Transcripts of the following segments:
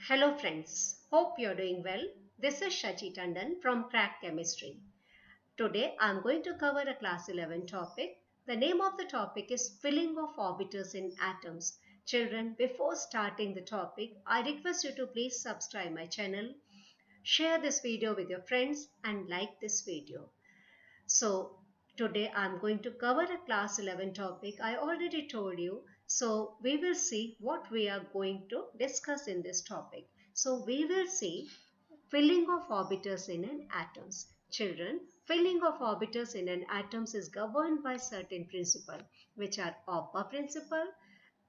Hello friends, hope you're doing well. This is Shachi Tandon from Crack Chemistry. Today I'm going to cover a class 11 topic. The name of the topic is filling of orbitals in atoms. Children, before starting the topic, I request you to please subscribe my channel, share this video with your friends and like this video. So today I'm going to cover a class 11 topic. I already told you. So we will see what we are going to discuss in this topic. So we will see filling of orbitals in an atoms. Children, filling of orbitals in an atoms is governed by certain principles which are Opper principle,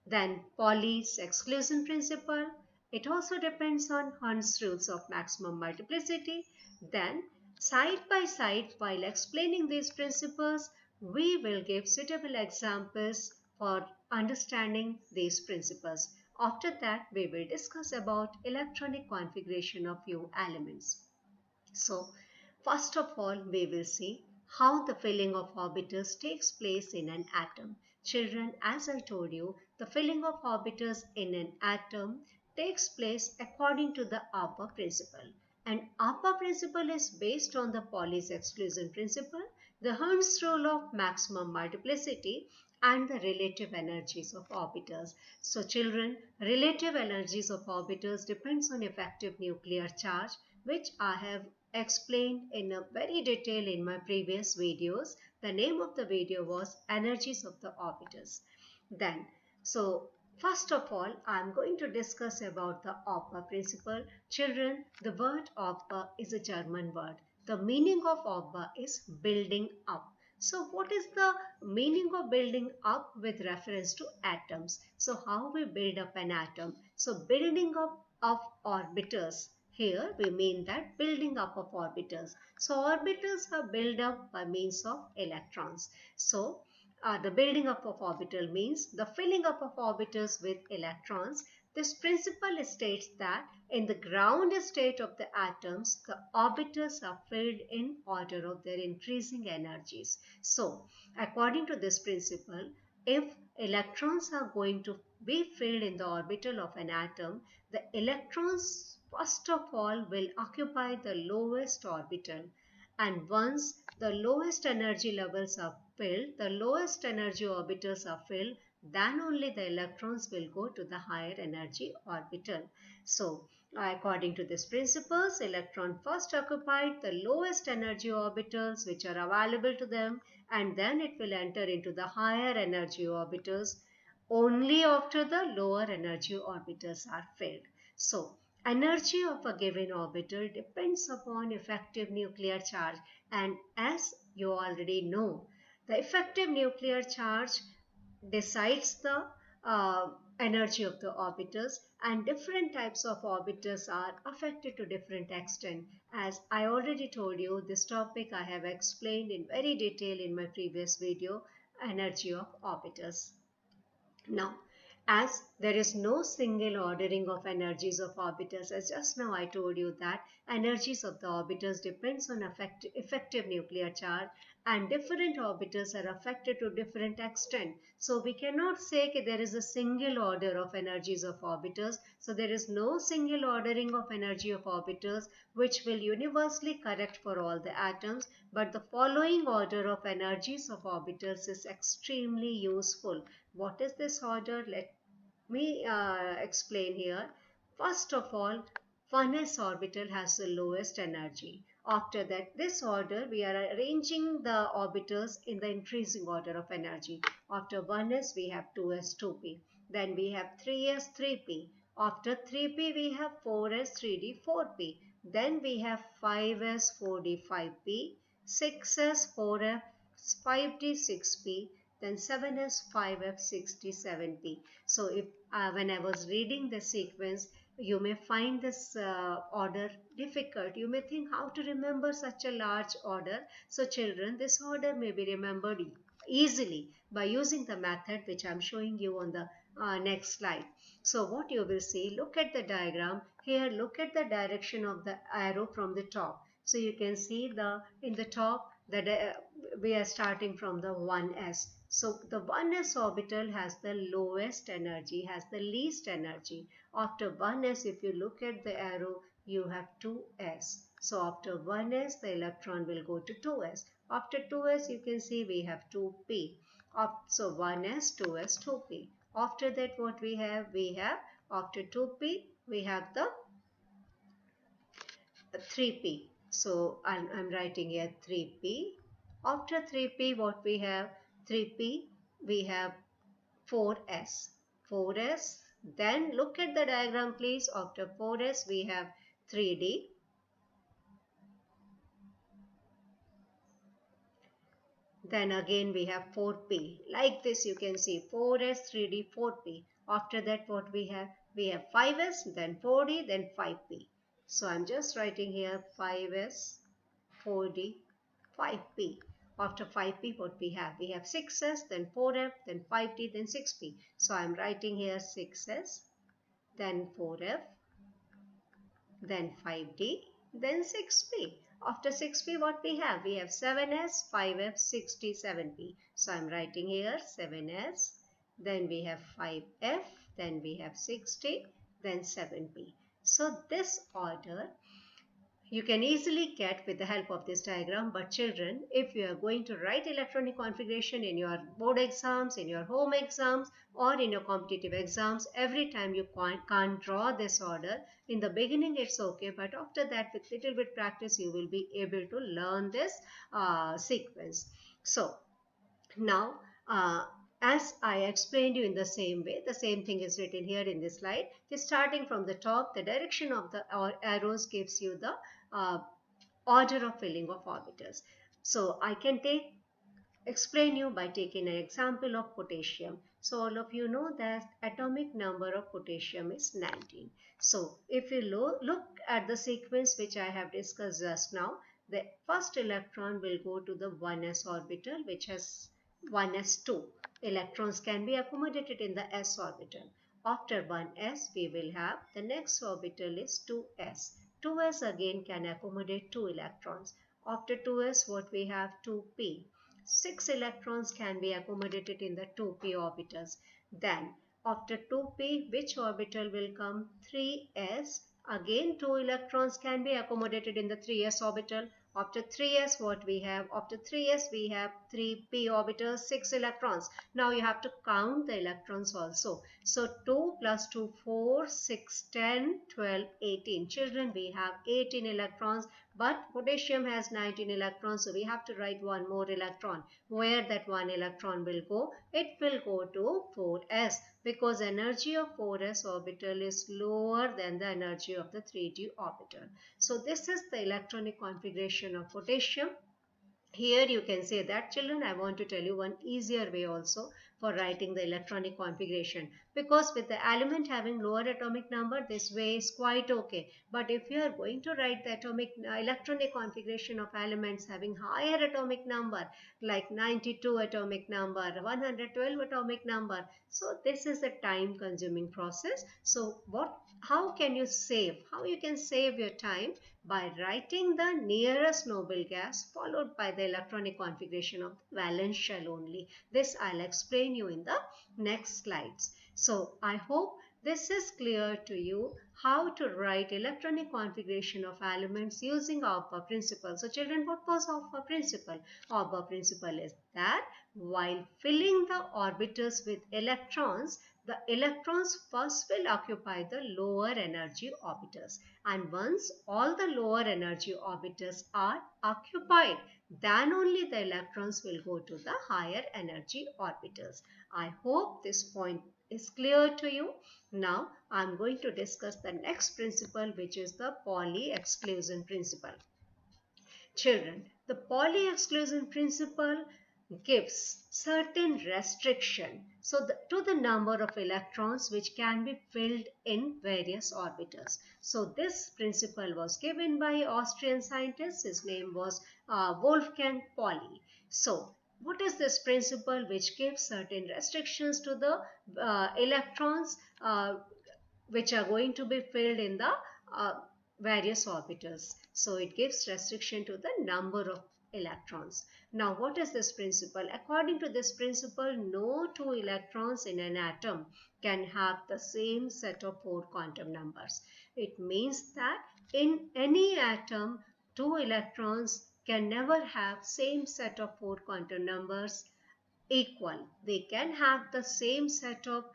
then Pauli's exclusion principle. It also depends on Hund's rules of maximum multiplicity. Then, side by side, while explaining these principles, we will give suitable examples for understanding these principles. After that, we will discuss about electronic configuration of few elements. So, first of all, we will see how the filling of orbitals takes place in an atom. Children, as I told you, the filling of orbitals in an atom takes place according to the upper principle. And upper principle is based on the Pauli's exclusion principle, the Hertz rule of maximum multiplicity, and the relative energies of orbitals. So children, relative energies of orbitals depends on effective nuclear charge, which I have explained in a very detail in my previous videos. The name of the video was Energies of the Orbitals. Then, so first of all, I am going to discuss about the Opper principle. Children, the word Opper is a German word. The meaning of Opper is building up. So what is the meaning of building up with reference to atoms? So how we build up an atom? So building up of orbitals. Here we mean that building up of orbitals. So orbitals are built up by means of electrons. So the building up of orbital means the filling up of orbitals with electrons. This principle states that in the ground state of the atoms, the orbitals are filled in order of their increasing energies. So, according to this principle, if electrons are going to be filled in the orbital of an atom, the electrons first of all will occupy the lowest orbital, and once the lowest energy levels are filled, the lowest energy orbitals are filled, then only the electrons will go to the higher energy orbital. So, according to this principles, electron first occupied the lowest energy orbitals which are available to them, and then it will enter into the higher energy orbitals only after the lower energy orbitals are filled. So, energy of a given orbital depends upon effective nuclear charge, and as you already know, the effective nuclear charge decides the uh, energy of the orbitals, and different types of orbitals are affected to different extent. As I already told you, this topic I have explained in very detail in my previous video, energy of orbitals. Now, as there is no single ordering of energies of orbitals, as just now I told you that energies of the orbitals depends on effective nuclear charge, and different orbitals are affected to different extent. So we cannot say that there is a single order of energies of orbitals. So there is no single ordering of energy of orbitals which will universally correct for all the atoms, but the following order of energies of orbitals is extremely useful. What is this order? Let me explain here. First of all, 1s orbital has the lowest energy. After that, this order, we are arranging the orbitals in the increasing order of energy. After 1s, we have 2s, 2p. Then we have 3s, 3p. After 3p, we have 4s, 3d, 4p. Then we have 5s, 4d, 5p. 6s, 4f, 5d, 6p, then 7s, 5f, 67p. So if when I was reading the sequence, you may find this order difficult. You may think how to remember such a large order. So children, this order may be remembered easily by using the method which I am showing you on the next slide. So what you will see, look at the diagram. Here, look at the direction of the arrow from the top. So you can see the in the top that we are starting from the 1s. So the 1s orbital has the lowest energy, has the least energy. After 1s, if you look at the arrow, you have 2s. So after 1s, the electron will go to 2s. After 2s, you can see we have 2p. So 1s, 2s, 2p. After that, what we have? We have after 2p, we have the 3p. So I'm writing here 3p. After 3p, what we have? 3p, we have 4s. 4s. Then look at the diagram, please. After 4s, we have 3d. Then again we have 4p. Like this you can see 4s, 3d, 4p. After that what we have? We have 5s, then 4d, then 5p. So I'm just writing here 5s, 4d, 5p. After 5p what we have? We have 6s, then 4f, then 5d, then 6p. So I'm writing here 6s, then 4f, then 5d, then 6p. After 6p, what we have? We have 7s, 5f, 6d, 7p. So I'm writing here 7s, then we have 5f, then we have 6d, then 7p. So this order you can easily get with the help of this diagram. But children, if you are going to write electronic configuration in your board exams, in your home exams, or in your competitive exams, every time you can't draw this order. In the beginning it's okay, but after that with little bit practice you will be able to learn this sequence. So now, as I explained you in the same way, the same thing is written here in this slide. Starting from the top, the direction of the arrows gives you the uh, order of filling of orbitals. So I can explain you by taking an example of potassium. So all of you know that atomic number of potassium is 19. So if you look at the sequence which I have discussed just now, the first electron will go to the 1s orbital, which has 1s2. Electrons can be accommodated in the s orbital. After 1s, we will have the next orbital is 2s. 2s again can accommodate 2 electrons. After 2s, what we have? 2p. 6 electrons can be accommodated in the 2p orbitals. Then after 2p, which orbital will come? 3s. Again 2 electrons can be accommodated in the 3s orbital. After 3s, what we have? After 3s, we have 3p orbitals, 6 electrons. Now you have to count the electrons also. So 2 plus 2, 4, 6, 10, 12, 18. Children, we have 18 electrons, but potassium has 19 electrons. So we have to write one more electron. Where that one electron will go? It will go to 4s, because energy of 4s orbital is lower than the energy of the 3d orbital. So this is the electronic configuration of potassium. Here you can say that, children, I want to tell you one easier way also for writing the electronic configuration, because with the element having lower atomic number, this way is quite okay. But if you are going to write the electronic configuration of elements having higher atomic number, like 92 atomic number, 112 atomic number, so this is a time consuming process. So how can you save? How you can save your time? By writing the nearest noble gas followed by the electronic configuration of the valence shell only. This I'll explain you in the next slides. So I hope this is clear to you how to write electronic configuration of elements using Auber principle. So children, what was Auber principle? Auber principle is that while filling the orbitals with electrons, the electrons first will occupy the lower energy orbitals, and once all the lower energy orbitals are occupied, then only the electrons will go to the higher energy orbitals. I hope this point is clear to you. Now I am going to discuss the next principle, which is the Pauli exclusion principle. Children, the Pauli exclusion principle gives certain restriction to the number of electrons which can be filled in various orbitals. So this principle was given by Austrian scientist. His name was Wolfgang Pauli. So what is this principle which gives certain restrictions to the electrons which are going to be filled in the various orbitals? So it gives restriction to the number of electrons. Now what is this principle? According to this principle, no two electrons in an atom can have the same set of 4 quantum numbers. It means that in any atom, two electrons can never have same set of 4 quantum numbers equal. They can have the same set of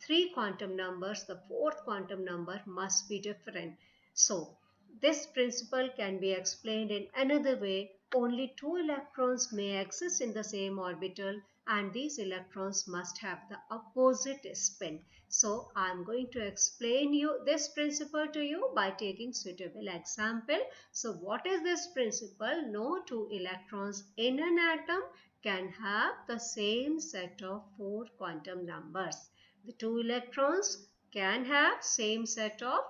3 quantum numbers. The fourth quantum number must be different. So this principle can be explained in another way. Only two electrons may exist in the same orbital, and these electrons must have the opposite spin. So I am going to explain you this principle to you by taking suitable example. So what is this principle? No two electrons in an atom can have the same set of 4 quantum numbers. The two electrons can have same set of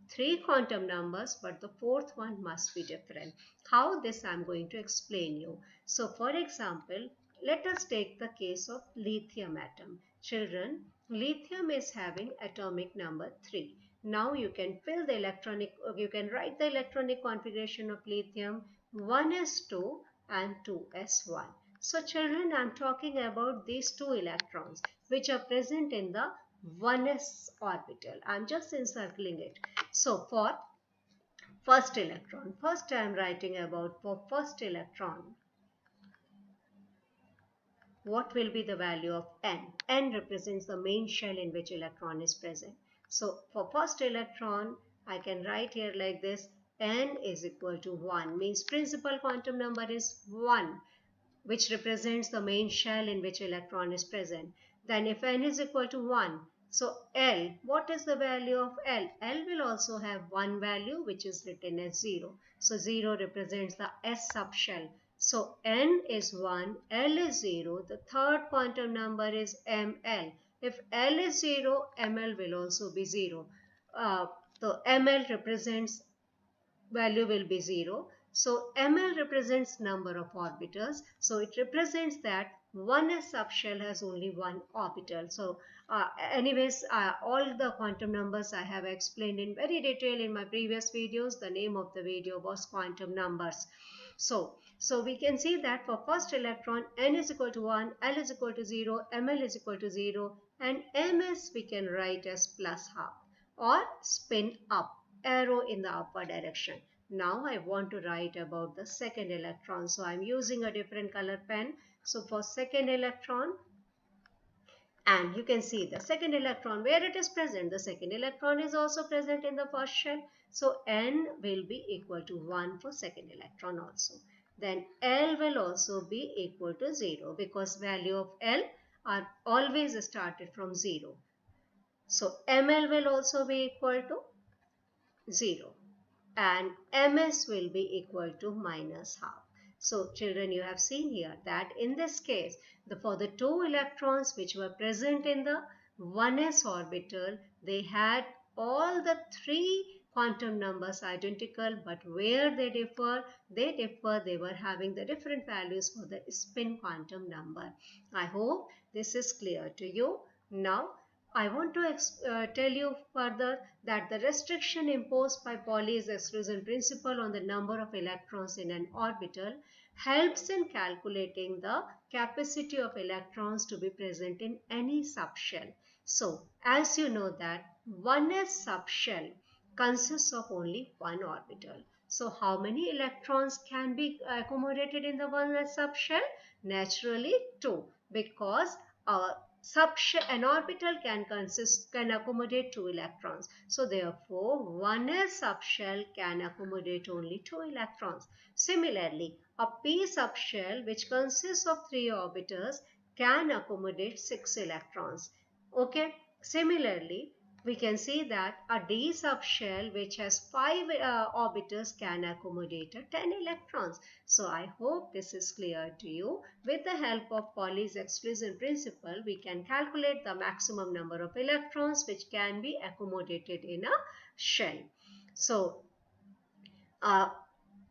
3 quantum numbers, but the fourth one must be different. How this I am going to explain you. So for example, let us take the case of lithium atom. Children, lithium is having atomic number 3. Now you can write the electronic configuration of lithium 1s2 and 2s1. So children, I am talking about these two electrons which are present in the 1s orbital. I am just encircling it. So for first electron, first I am writing about for first electron, what will be the value of n? N represents the main shell in which electron is present. So for first electron, I can write here like this, n is equal to 1, means principal quantum number is 1, which represents the main shell in which electron is present. Then if n is equal to 1, so L, what is the value of L? L will also have one value which is written as 0. So 0 represents the S subshell. So n is 1, L is 0, the third quantum number is ML. If L is 0, ML will also be 0. So ML represents value will be 0. So ML represents number of orbitals. So it represents that 1s subshell has only one orbital. So all the quantum numbers I have explained in very detail in my previous videos. The name of the video was quantum numbers. So we can see that for first electron, n is equal to 1, L is equal to 0, ML is equal to 0, and MS we can write as plus half or spin up, arrow in the upward direction. Now I want to write about the second electron. So I am using a different color pen. So for second electron, and you can see the second electron where it is present. The second electron is also present in the first shell. So n will be equal to 1 for second electron also. Then L will also be equal to 0 because value of L are always started from 0. So ML will also be equal to 0 and MS will be equal to minus half. So children, you have seen here that in this case, for the two electrons which were present in the 1s orbital, they had all the 3 quantum numbers identical, but where they were having the different values for the spin quantum number. I hope this is clear to you. Now I want to tell you further that the restriction imposed by Pauli's exclusion principle on the number of electrons in an orbital helps in calculating the capacity of electrons to be present in any subshell. So, as you know that 1s subshell consists of only one orbital. So, how many electrons can be accommodated in the 1s subshell? Naturally 2, because an orbital can accommodate 2 electrons. So therefore, 1s subshell can accommodate only 2 electrons. Similarly, a p subshell which consists of 3 orbitals can accommodate 6 electrons. Okay. Similarly, we can see that a d subshell which has 5 orbitals can accommodate 10 electrons. So I hope this is clear to you. With the help of Pauli's exclusion principle, we can calculate the maximum number of electrons which can be accommodated in a shell. So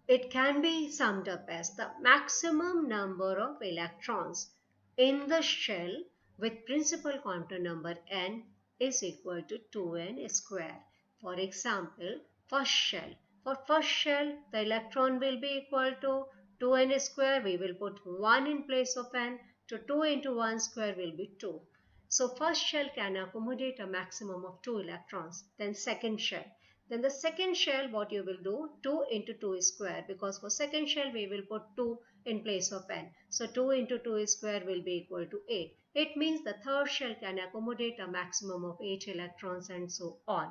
it can be summed up as the maximum number of electrons in the shell with principal quantum number n is equal to 2n square. For example, first shell. For first shell, the electron will be equal to 2n square, we will put 1 in place of n. So 2 into 1 square will be 2. So first shell can accommodate a maximum of 2 electrons. Then second shell. Then the second shell, what you will do, 2 into 2 square, because for second shell we will put 2 in place of n. So 2 into 2 square will be equal to 8. It means the third shell can accommodate a maximum of 8 electrons and so on.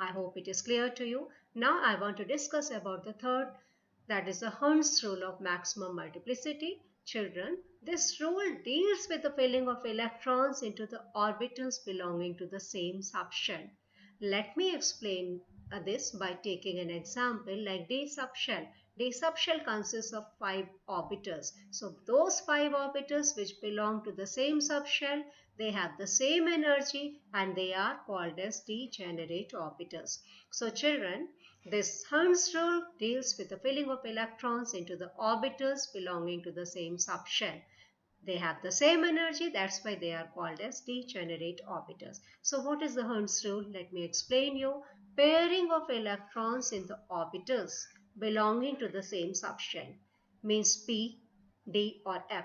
I hope it is clear to you. Now I want to discuss about the third, that is the Hund's rule of maximum multiplicity. Children, this rule deals with the filling of electrons into the orbitals belonging to the same subshell. Let me explain this by taking an example like D subshell. D subshell consists of 5 orbitals. So those 5 orbitals which belong to the same subshell, they have the same energy and they are called as degenerate orbitals. So children, this Hund's rule deals with the filling of electrons into the orbitals belonging to the same subshell. They have the same energy, that's why they are called as degenerate orbitals. So what is the Hund's rule? Let me explain you. Pairing of electrons in the orbitals belonging to the same subshell means P, D or F.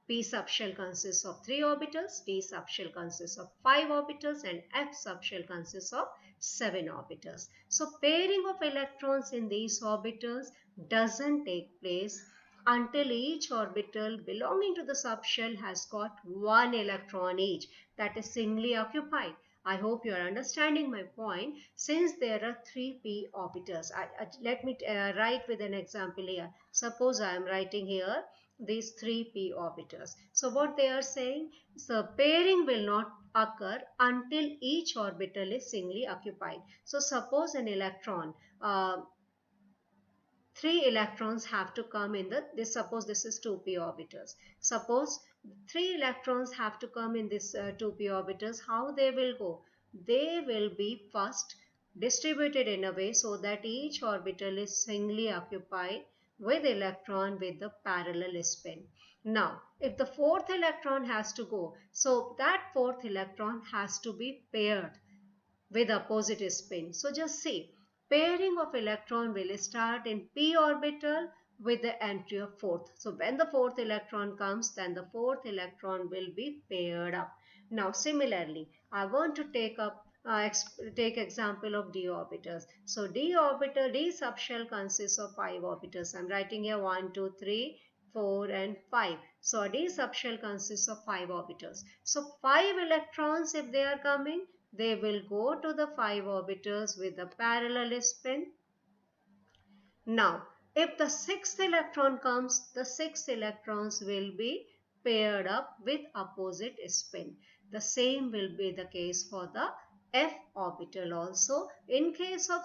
P subshell consists of 3 orbitals, D subshell consists of 5 orbitals and F subshell consists of 7 orbitals. So pairing of electrons in these orbitals doesn't take place until each orbital belonging to the subshell has got 1 electron each, that is singly occupied. I hope you are understanding my point. Since there are 3 p orbitals, let me write with an example here. Suppose I am writing here these 3 p orbitals. So what they are saying, so pairing will not occur until each orbital is singly occupied. So suppose an electron, 3 electrons have to come in suppose this is 2p orbitals. Suppose 3 electrons have to come in this 2p orbitals. How they will go? They will be first distributed in a way so that each orbital is singly occupied with electron with the parallel spin. Now, if the fourth electron has to go, so that fourth electron has to be paired with opposite spin. So just see, pairing of electron will start in p orbital with the entry of fourth. So when the fourth electron comes, then the fourth electron will be paired up. Now similarly, I want to take example of d orbitals. So d subshell consists of 5 orbitals. I'm writing here 1, 2, 3, 4 and 5. So a d subshell consists of 5 orbitals. So 5 electrons, if they are coming, they will go to the 5 orbitals with a parallel spin. Now, if the 6th electron comes, the 6 electrons will be paired up with opposite spin. The same will be the case for the f orbital also. In case of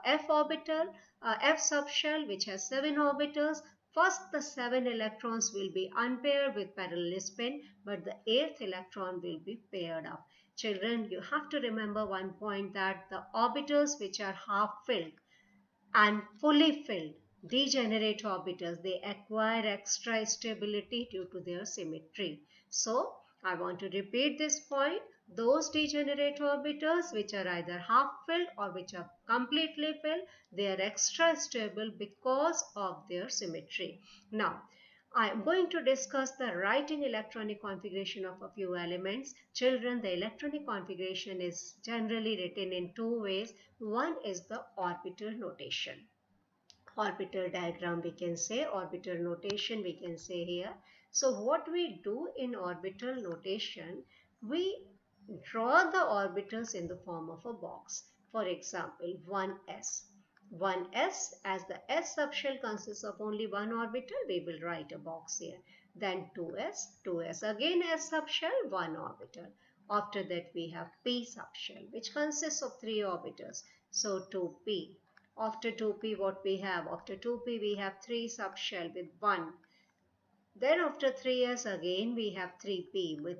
f orbital, f subshell which has 7 orbitals, first the 7 electrons will be unpaired with parallel spin, but the 8th electron will be paired up. Children, you have to remember one point, that the orbitals which are half filled and fully filled degenerate orbitals, they acquire extra stability due to their symmetry. So I want to repeat this point. Those degenerate orbitals which are either half filled or which are completely filled, they are extra stable because of their symmetry. Now I am going to discuss the writing electronic configuration of a few elements. Children, the electronic configuration is generally written in 2 ways. One is the orbital notation. Orbital diagram we can say, orbital notation we can say here. So what we do in orbital notation, we draw the orbitals in the form of a box. For example, 1s. 1s, as the s subshell consists of only one orbital, we will write a box here. Then 2s again s subshell, one orbital. After that we have p subshell which consists of 3 orbitals. So 2p. After 2p what we have? After 2p we have 3 subshell with 1. Then after 3s again we have 3p with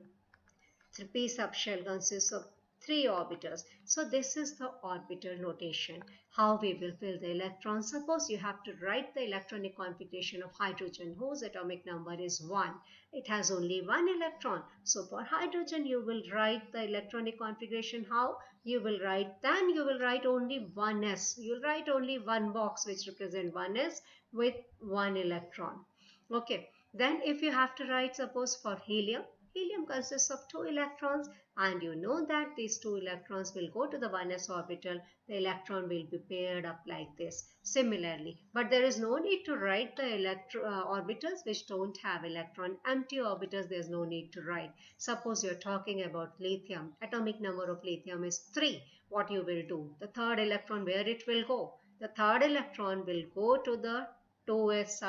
3p subshell consists of 3 orbitals. So this is the orbital notation. How we will fill the electrons. Suppose you have to write the electronic configuration of hydrogen whose atomic number is 1. It has only 1 electron. So for hydrogen you will write the electronic configuration. How? You will write only 1s. You will write only one box which represent 1s with 1 electron. Okay. Then if you have to write, suppose for helium, helium consists of 2 electrons, and you know that these 2 electrons will go to the 1s orbital. The electron will be paired up like this. Similarly, but there is no need to write the orbitals which don't have electron. Empty orbitals, there is no need to write. Suppose you are talking about lithium. Atomic number of lithium is 3. What you will do? The third electron, where it will go? The third electron will go to the 2s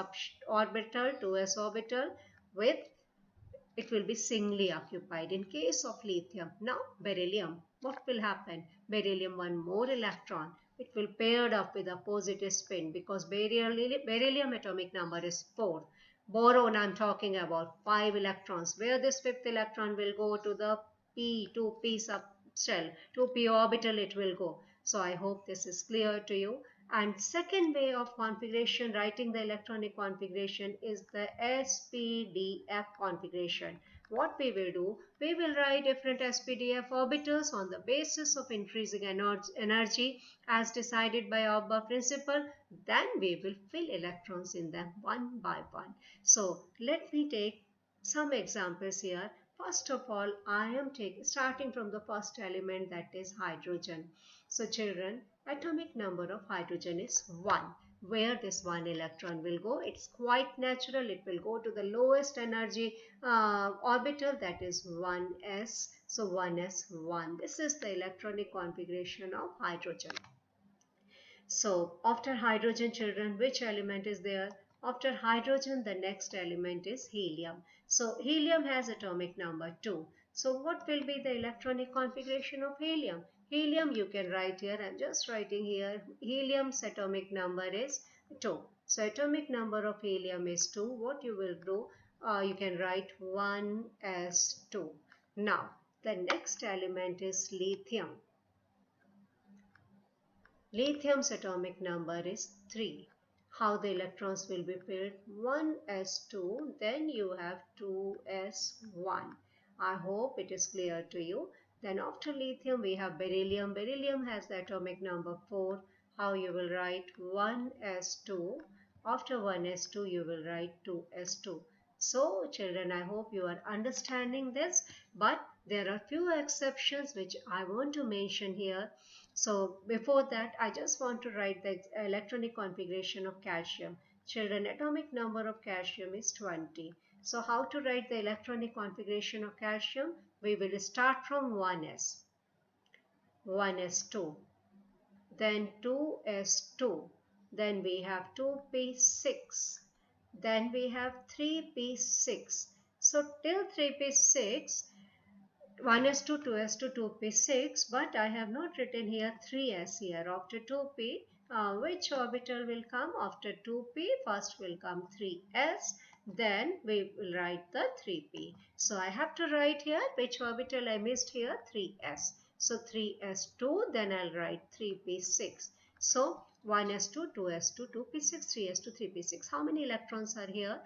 orbital with, it will be singly occupied. In case of lithium, now beryllium, what will happen? Beryllium, one more electron. It will paired up with a positive spin because beryllium atomic number is 4. Boron, I'm talking about 5 electrons. Where this fifth electron will go to the 2p subshell, 2p orbital it will go. So I hope this is clear to you. And second way of configuration, writing the electronic configuration, is the SPDF configuration. What we will do, we will write different SPDF orbitals on the basis of increasing energy as decided by Auber principle. Then we will fill electrons in them one by one. So let me take some examples here. First of all, I am starting from the first element, that is hydrogen. So children, atomic number of hydrogen is 1. Where this 1 electron will go? It's quite natural. It will go to the lowest energy orbital, that is 1s. So 1s1. This is the electronic configuration of hydrogen. So after hydrogen, children, which element is there? After hydrogen, the next element is helium. So helium has atomic number 2. So what will be the electronic configuration of helium? Helium you can write here. I'm just writing here. Helium's atomic number is 2. So atomic number of helium is 2. What you will do? You can write 1s2. Now the next element is lithium. Lithium's atomic number is 3. How the electrons will be filled? 1s2, then you have 2s1. I hope it is clear to you. Then after lithium we have beryllium. Beryllium has the atomic number 4. How you will write? 1s2. After 1s2 you will write 2s2. So children, I hope you are understanding this, but there are few exceptions which I want to mention here. So before that, I just want to write the electronic configuration of calcium. Children, atomic number of calcium is 20. So how to write the electronic configuration of calcium? We will start from 1s, 1s2, then 2s2, then we have 2p6, then we have 3p6. So till 3p6, 1s2, 2s2, 2p6, but I have not written here 3s here. After 2p, which orbital will come? After 2p, first will come 3s, then we will write the 3p. So I have to write here which orbital I missed here, 3s. So 3s2, then I'll write 3p6. So 1s2, 2s2, 2p6, 3s2, 3p6. How many electrons are here?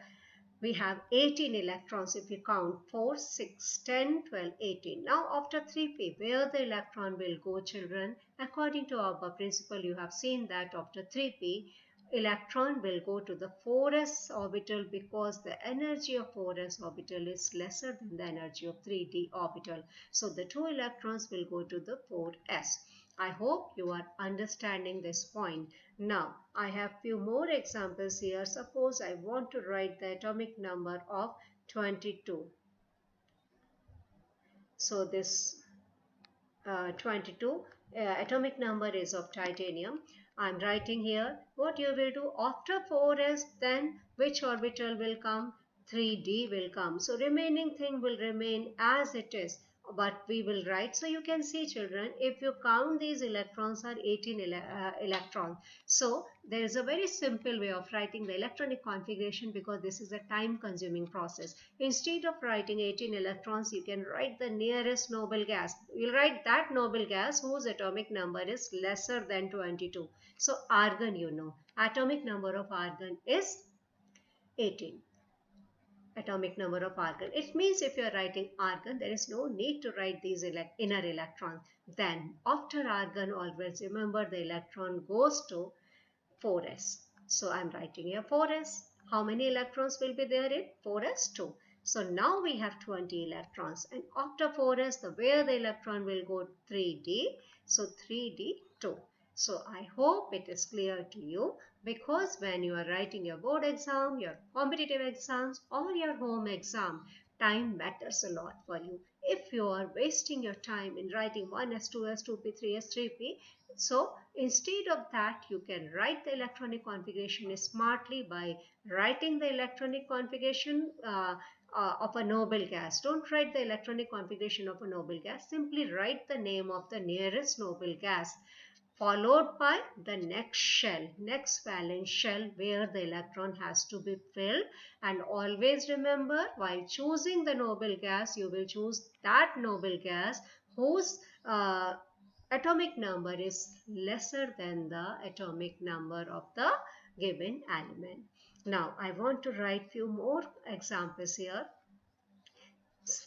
We have 18 electrons if you count 4, 6, 10, 12, 18. Now after 3p, where the electron will go, children? According to Auber principle, you have seen that after 3p, electron will go to the 4s orbital because the energy of 4s orbital is lesser than the energy of 3d orbital. So the 2 electrons will go to the 4s. I hope you are understanding this point. Now, I have few more examples here. Suppose I want to write the atomic number of 22. So this 22 atomic number is of titanium. I'm writing here what you will do after 4s, then which orbital will come? 3d will come. So remaining thing will remain as it is. but we will write. So you can see, children, if you count, these electrons are 18 electrons. So there is a very simple way of writing the electronic configuration, because this is a time consuming process. Instead of writing 18 electrons, you can write the nearest noble gas. You'll write that noble gas whose atomic number is lesser than 22. So argon, you know, atomic number of argon is 18. Atomic number of argon. It means if you are writing argon, there is no need to write these inner electrons. Then after argon, always remember the electron goes to 4s. So I am writing here 4s. How many electrons will be there in 4s? 2. So now we have 20 electrons, and after 4s, where the electron will go? 3d. So 3d 2. So I hope it is clear to you, because when you are writing your board exam, your competitive exams, or your home exam, time matters a lot for you. If you are wasting your time in writing 1s, 2s, 2p, 3s, 3p, so instead of that, you can write the electronic configuration smartly by writing the electronic configuration of a noble gas. Don't write the electronic configuration of a noble gas. Simply write the name of the nearest noble gas, followed by the next shell, next valence shell, where the electron has to be filled. And always remember, while choosing the noble gas, you will choose that noble gas whose atomic number is lesser than the atomic number of the given element. Now, I want to write few more examples here.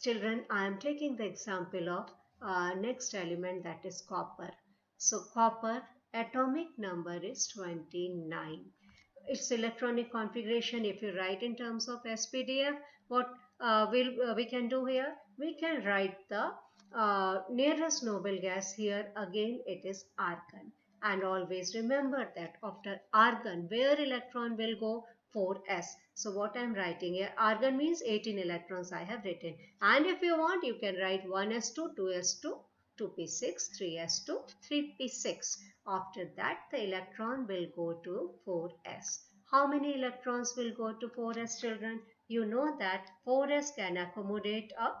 Children, I am taking the example of next element, that is copper. So copper atomic number is 29. Its electronic configuration, if you write in terms of SPDF, what we can do here? We can write the nearest noble gas here. Again, it is argon. And always remember that after argon, where electron will go? 4s. So what I am writing here, argon means 18 electrons I have written. And if you want, you can write 1s2, 2s2, 2p6, 3s2, 3p6. After that, the electron will go to 4s. How many electrons will go to 4s, children? You know that 4s can accommodate a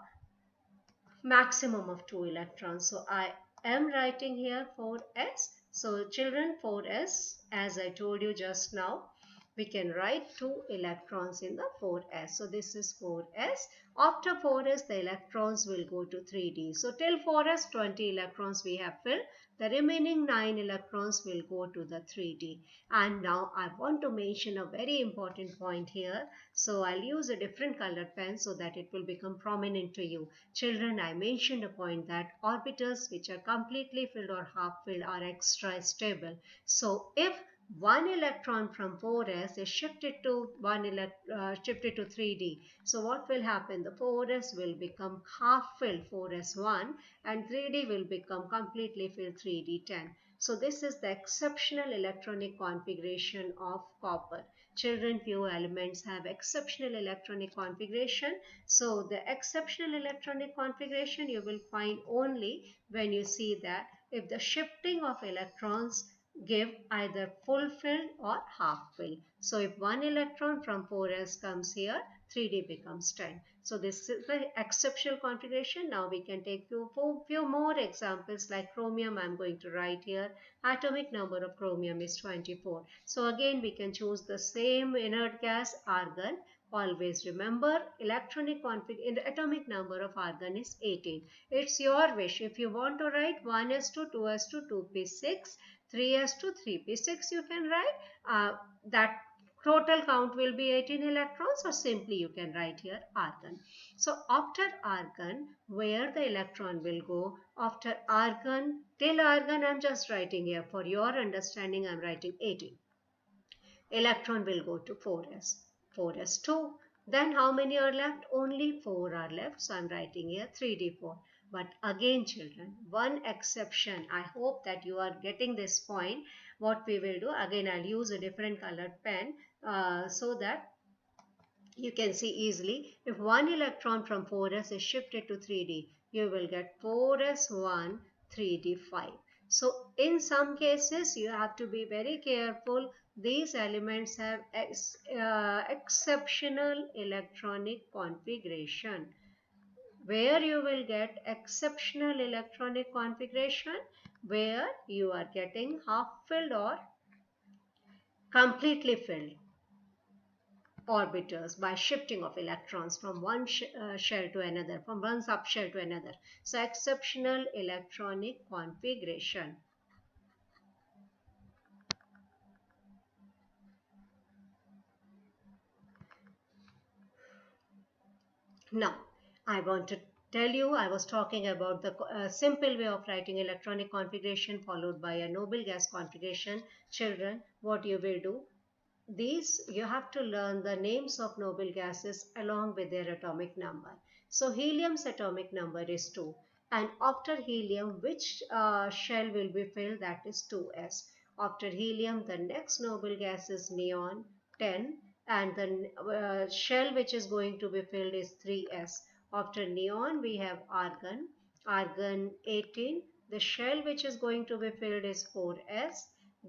maximum of 2 electrons. So I am writing here 4s. So children, 4s, as I told you just now, we can write 2 electrons in the 4s. So this is 4s. After 4s, the electrons will go to 3d. So till 4s, 20 electrons we have filled. The remaining 9 electrons will go to the 3d. And now I want to mention a very important point here. So I'll use a different colored pen so that it will become prominent to you. Children, I mentioned a point that orbitals which are completely filled or half filled are extra stable. So if one electron from 4s is shifted to 3d. So what will happen? The 4s will become half filled 4s1, and 3d will become completely filled 3d10. So this is the exceptional electronic configuration of copper. Children, few elements have exceptional electronic configuration. So the exceptional electronic configuration you will find only when you see that if the shifting of electrons give either full filled or half filled. So if one electron from 4s comes here, 3d becomes 10. So this is the exceptional configuration. Now we can take few more examples, like chromium. I am going to write here. Atomic number of chromium is 24. So again we can choose the same inert gas, argon. Always remember, electronic in the atomic number of argon is 18. It's your wish. If you want to write 1s2, 2s2, 2p6, 3s2, 3p6, you can write that total count will be 18 electrons, or simply you can write here argon. So after argon, where the electron will go? After argon, till argon I am just writing here. For your understanding, I am writing 18. Electron will go to 4s. 4s2. Then how many are left? Only 4 are left. So I am writing here 3d4. But again, children, one exception. I hope that you are getting this point. What we will do, again I'll use a different colored pen so that you can see easily. If one electron from 4s is shifted to 3d, you will get 4s1, 3d5. So in some cases, you have to be very careful. These elements have exceptional electronic configuration. where you will get exceptional electronic configuration, where you are getting half filled or completely filled orbitals by shifting of electrons from one shell to another, from one subshell to another. So exceptional electronic configuration. Now, I want to tell you, I was talking about the simple way of writing electronic configuration followed by a noble gas configuration. Children, what you will do? These, you have to learn the names of noble gases along with their atomic number. So helium's atomic number is 2. And after helium, which shell will be filled? That is 2s. After helium, the next noble gas is neon, 10. And the shell which is going to be filled is 3s. After neon, we have argon, argon 18. The shell which is going to be filled is 4s.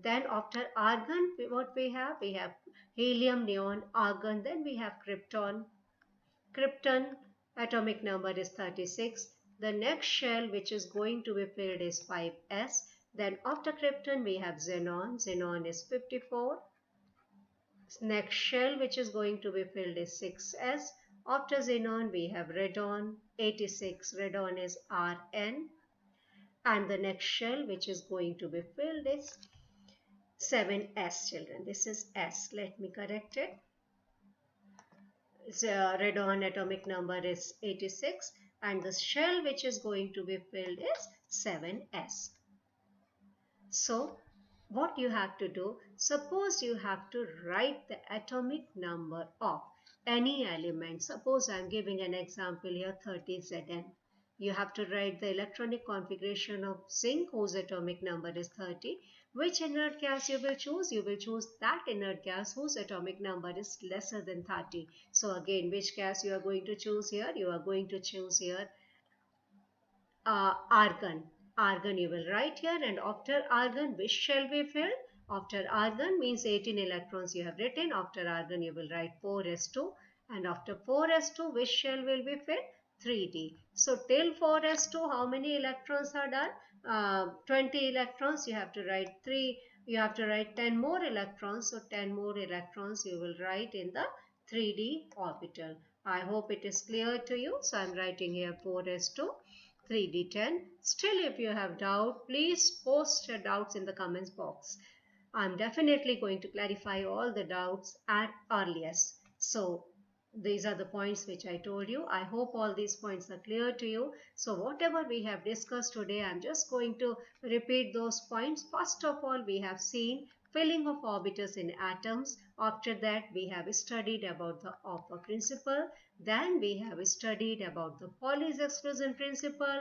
Then after argon, what we have? We have helium, neon, argon. Then we have krypton. Krypton atomic number is 36. The next shell which is going to be filled is 5s. Then after krypton, we have xenon. Xenon is 54. Next shell which is going to be filled is 6s. After xenon, we have radon. 86. Radon is Rn. And the next shell which is going to be filled is 7s, children. This is S. Let me correct it. Radon atomic number is 86 and the shell which is going to be filled is 7s. So what you have to do, suppose you have to write the atomic number of any element. Suppose I am giving an example here, 30Zn. You have to write the electronic configuration of zinc whose atomic number is 30. Which inert gas you will choose? You will choose that inert gas whose atomic number is lesser than 30. So again, which gas you are going to choose here? You are going to choose here argon. Argon you will write here, and after argon, which shall be filled? After argon means 18 electrons you have written. After argon you will write 4s2, and after 4s2, which shell will be filled? 3d. So till 4s2, how many electrons are done? 20 electrons. You have to write 3. You have to write 10 more electrons. So 10 more electrons you will write in the 3d orbital. I hope it is clear to you. So I am writing here 4s2. 3d10. Still, if you have doubt, please post your doubts in the comments box. I'm definitely going to clarify all the doubts at earliest. So these are the points which I told you. I hope all these points are clear to you. So whatever we have discussed today, I'm just going to repeat those points. First of all, we have seen filling of orbitals in atoms. After that, we have studied about the Opper principle. Then we have studied about the Pauli's exclusion principle.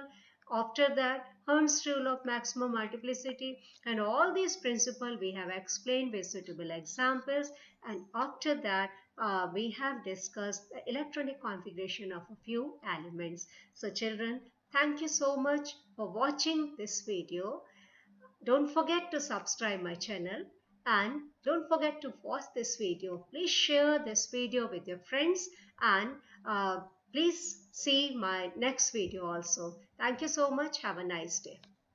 After that, Hund's rule of maximum multiplicity, and all these principles we have explained with suitable examples. And after that, we have discussed the electronic configuration of a few elements. So children, thank you so much for watching this video. Don't forget to subscribe my channel and don't forget to watch this video. Please share this video with your friends and please see my next video also. Thank you so much. Have a nice day.